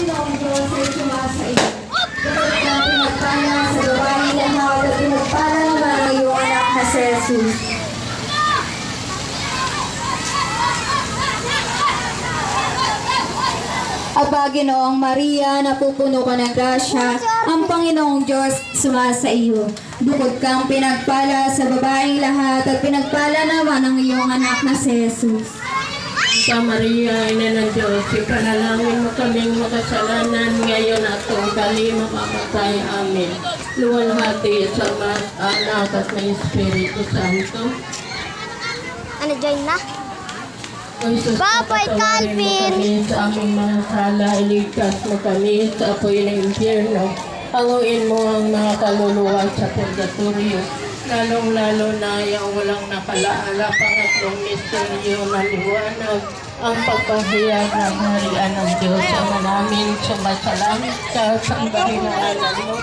Panginoong Diyos ay sumasa iyo. Kapag ka pinagpala sa babae lahat at pinagpala naman ang iyong anak na si Jesus. Aba, Ginoong Maria, napupuno ka ng grasya, ang Panginoong Diyos sumasa iyo. Bukod kang pinagpala sa babaeng lahat at pinagpala naman ang iyong anak na si Jesus. Santa Maria, Ina ng Diyos, ipanalangin mo kaming makasalanan ngayon at kung kami mapapatay. Amen. Luwalhati sa Ama, Anak at ng Espiritu Santo. Ano dyan na? O Jesus, Babay, patawarin mo Calvin! kami sa aming mga sala, iligtas mo kami sa apoy ng impyerno. Hanguin mo ang mga kaluluwa sa purgatorio, lalong-lalo na yung walang nakalaala, pangatlong misteryo na liwanag, ang pagpahayag ng harian ng Diyos. Ama namin, sumasalamit ka sa kahinaanan mo.